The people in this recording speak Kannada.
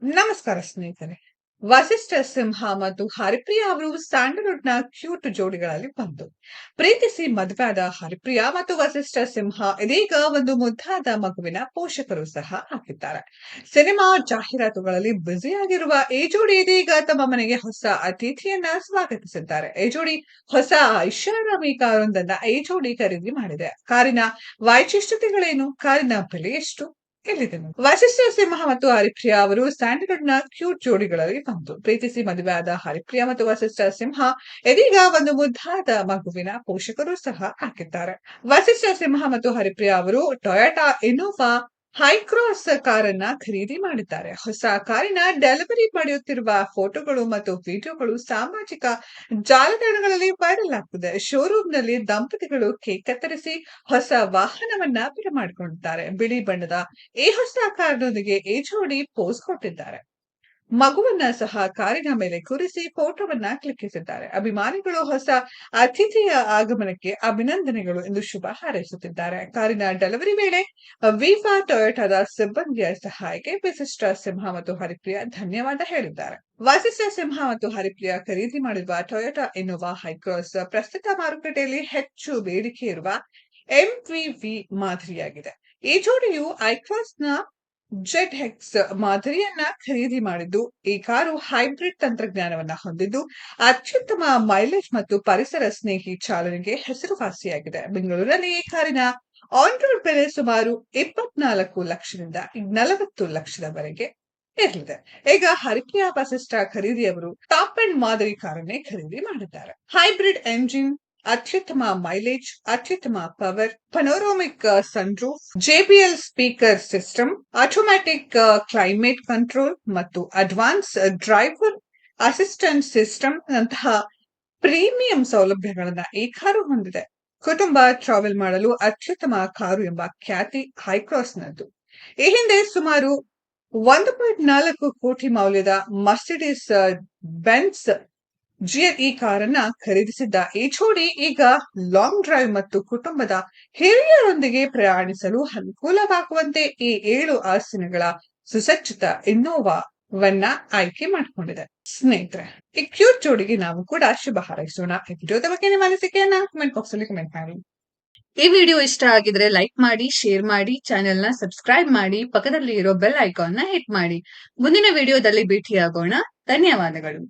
ನಮಸ್ಕಾರ ಸ್ನೇಹಿತರೆ. ವಸಿಷ್ಠ ಸಿಂಹ ಮತ್ತು ಹರಿಪ್ರಿಯಾ ಅವರು ಸ್ಯಾಂಡಲ್ವುಡ್‌ನ ಕ್ಯೂಟ್ ಜೋಡಿಗಳಲ್ಲಿ ಒಂದು. ಪ್ರೀತಿಸಿ ಮದುವೆಯಾದ ಹರಿಪ್ರಿಯಾ ಮತ್ತು ವಸಿಷ್ಠ ಸಿಂಹ ಇದೀಗ ಒಂದು ಮುದ್ದಾದ ಮಗುವಿನ ಪೋಷಕರು ಸಹ ಆಗಿದ್ದಾರೆ. ಸಿನಿಮಾ ಜಾಹೀರಾತುಗಳಲ್ಲಿ ಬ್ಯುಸಿಯಾಗಿರುವ ಈ ಜೋಡಿ ಇದೀಗ ತಮ್ಮ ಮನೆಗೆ ಹೊಸ ಅತಿಥಿಯನ್ನ ಸ್ವಾಗತಿಸಿದ್ದಾರೆ. ಈ ಜೋಡಿ ಹೊಸ ಐಷಾರಾಮಿ ಕಾರೊಂದನ್ನ ಈ ಜೋಡಿ ಖರೀದಿ ಮಾಡಿದೆ. ಕಾರಿನ ವೈಶಿಷ್ಟ್ಯತೆಗಳೇನು? ಕಾರಿನ ಬೆಲೆ ಎಷ್ಟು? ಎಲ್ಲಿದೆ ನೋಡಿ. ವಸಿಷ್ಠ ಸಿಂಹ ಮತ್ತು ಹರಿಪ್ರಿಯಾ ಅವರು ಸ್ಯಾಂಡಲ್ವುಡ್‌ನ ಕ್ಯೂಟ್ ಜೋಡಿಗಳಲ್ಲಿ ಒಂದು. ಪ್ರೀತಿಸಿ ಮದುವೆಯಾದ ಹರಿಪ್ರಿಯಾ ಮತ್ತು ವಸಿಷ್ಠ ಸಿಂಹ ಇದೀಗ ಒಂದು ಮುದ್ದಾದ ಮಗುವಿನ ಪೋಷಕರು ಸಹ ಆಗಿದ್ದಾರೆ. ವಸಿಷ್ಠ ಸಿಂಹ ಮತ್ತು ಹರಿಪ್ರಿಯಾ ಅವರು ಟೊಯೋಟಾ ಇನ್ನೋವಾ ಹೈಕ್ರಾಸ್ ಕಾರನ್ನ ಖರೀದಿ ಮಾಡಿದ್ದಾರೆ. ಹೊಸ ಕಾರಿನ ಡೆಲಿವರಿ ಪಡೆಯುತ್ತಿರುವ ಫೋಟೋಗಳು ಮತ್ತು ವಿಡಿಯೋಗಳು ಸಾಮಾಜಿಕ ಜಾಲತಾಣಗಳಲ್ಲಿ ವೈರಲ್ ಆಗ್ತಿದೆ. ಶೋರೂಮ್‌ನಲ್ಲಿ ದಂಪತಿಗಳು ಕೇಕ್ ಕತ್ತರಿಸಿ ಹೊಸ ವಾಹನವನ್ನ ಬರಮಾಡಿಕೊಂಡಿದ್ದಾರೆ. ಬಿಳಿ ಬಣ್ಣದ ಈ ಹೊಸ ಕಾರಿನೊಂದಿಗೆ ಈ ಜೋಡಿ ಪೋಸ್ ಕೊಟ್ಟಿದ್ದಾರೆ. ಮಗುವನ್ನ ಸಹ ಕಾರಿನ ಮೇಲೆ ಕೂರಿಸಿ ಫೋಟೋವನ್ನ ಕ್ಲಿಕ್ಕಿಸಿದ್ದಾರೆ. ಅಭಿಮಾನಿಗಳು ಹೊಸ ಅತಿಥಿಯ ಆಗಮನಕ್ಕೆ ಅಭಿನಂದನೆಗಳು ಎಂದು ಶುಭ ಹಾರೈಸುತ್ತಿದ್ದಾರೆ. ಕಾರಿನ ಡೆಲಿವರಿ ವೇಳೆ ವಿವಾ ಟೊಯೋಟಾದ ಸಿಬ್ಬಂದಿಯ ಸಹಾಯಕ್ಕೆ ವಸಿಷ್ಠ ಸಿಂಹ ಮತ್ತು ಹರಿಪ್ರಿಯಾ ಧನ್ಯವಾದ ಹೇಳಿದ್ದಾರೆ. ವಸಿಷ್ಠ ಸಿಂಹ ಮತ್ತು ಹರಿಪ್ರಿಯಾ ಖರೀದಿ ಮಾಡಿರುವ ಟೊಯೋಟಾ ಇನ್ನೋವಾ ಹೈಕ್ರಾಸ್ ಪ್ರಸ್ತುತ ಮಾರುಕಟ್ಟೆಯಲ್ಲಿ ಹೆಚ್ಚು ಬೇಡಿಕೆ ಇರುವ ಎಂವಿವಿ ಮಾದರಿಯಾಗಿದೆ. ಈ ಜೋಡಿಯು ಐಕ್ರಾಸ್‌ನ ಜೆಡ್-ಎಕ್ಸ್ ಮಾದರಿಯನ್ನ ಖರೀದಿ ಮಾಡಿದ್ದು, ಈ ಕಾರು ಹೈಬ್ರಿಡ್ ತಂತ್ರಜ್ಞಾನವನ್ನ ಹೊಂದಿದ್ದು, ಅತ್ಯುತ್ತಮ ಮೈಲೇಜ್ ಮತ್ತು ಪರಿಸರ ಸ್ನೇಹಿ ಚಾಲನೆಗೆ ಹೆಸರುವಾಸಿಯಾಗಿದೆ. ಬೆಂಗಳೂರಿನಲ್ಲಿ ಈ ಕಾರಿನ ಆನ್ ರೋಡ್ ಬೆಲೆ ಸುಮಾರು 24 ಲಕ್ಷದಿಂದ 40 ಲಕ್ಷದವರೆಗೆ ಇರಲಿದೆ. ಈಗ ಹರಿಪ್ರಿಯಾ ವಸಿಷ್ಠ ಖರೀದಿಯವರು ಟಾಪ್ ಎಂಡ್ ಮಾದರಿ ಕಾರನ್ನೇ ಖರೀದಿ ಮಾಡಿದ್ದಾರೆ. ಹೈಬ್ರಿಡ್ ಎಂಜಿನ್, ಅತ್ಯುತ್ತಮ ಮೈಲೇಜ್, ಅತ್ಯುತ್ತಮ power, ಪನೋರಾಮಿಕ್ sunroof, JBL speaker system, automatic climate control ಮತ್ತು ಅಡ್ವಾನ್ಸ್ ಡ್ರೈವರ್ ಅಸಿಸ್ಟೆಂಟ್ ಸಿಸ್ಟಮ್ ನಂತಹ ಪ್ರೀಮಿಯಂ ಸೌಲಭ್ಯಗಳನ್ನ ಈ ಕಾರು ಹೊಂದಿದೆ. ಕುಟುಂಬ ಟ್ರಾವೆಲ್ ಮಾಡಲು ಅತ್ಯುತ್ತಮ ಕಾರು ಎಂಬ ಖ್ಯಾತಿ ಹೈಕ್ರಾಸ್‌ನದ್ದು. ಈ ಹಿಂದೆ ಸುಮಾರು 1.4 ಕೋಟಿ ಮೌಲ್ಯದ ಮರ್ಸಿಡಿಸ್ ಬೆಂಝ್ ಜಿಎಲ್ಇ ಕಾರನ್ನ ಖರೀದಿಸಿದ್ದ ಈ ಜೋಡಿ ಈಗ ಲಾಂಗ್ ಡ್ರೈವ್ ಮತ್ತು ಕುಟುಂಬದ ಹಿರಿಯರೊಂದಿಗೆ ಪ್ರಯಾಣಿಸಲು ಅನುಕೂಲವಾಗುವಂತೆ ಈ 7 ಆಸನಗಳ ಸುಸಜ್ಜಿತ ಇನ್ನೋವಾವನ್ನ ಆಯ್ಕೆ ಮಾಡಿಕೊಂಡಿದೆ. ಸ್ನೇಹಿತರೆ, ಈ ಕ್ಯೂಟ್ ಜೋಡಿಗೆ ನಾವು ಕೂಡ ಶುಭ ಹಾರೈಸೋಣ. ಈ ವಿಡಿಯೋದ ಬಗ್ಗೆ ನಿಮ್ಮ ಅನಿಸಿಕೆಯನ್ನ ಕಮೆಂಟ್ ಬಾಕ್ಸ್ ಅಲ್ಲಿ ಕಮೆಂಟ್ ಮಾಡಿ. ಈ ವಿಡಿಯೋ ಇಷ್ಟ ಆಗಿದ್ರೆ ಲೈಕ್ ಮಾಡಿ, ಶೇರ್ ಮಾಡಿ, ಚಾನೆಲ್ ನ ಸಬ್ಸ್ಕ್ರೈಬ್ ಮಾಡಿ, ಪಕ್ಕದಲ್ಲಿ ಇರೋ ಬೆಲ್ ಐಕಾನ್ ನ ಹಿಟ್ ಮಾಡಿ. ಮುಂದಿನ ವಿಡಿಯೋದಲ್ಲಿ ಭೇಟಿಯಾಗೋಣ. ಧನ್ಯವಾದಗಳು.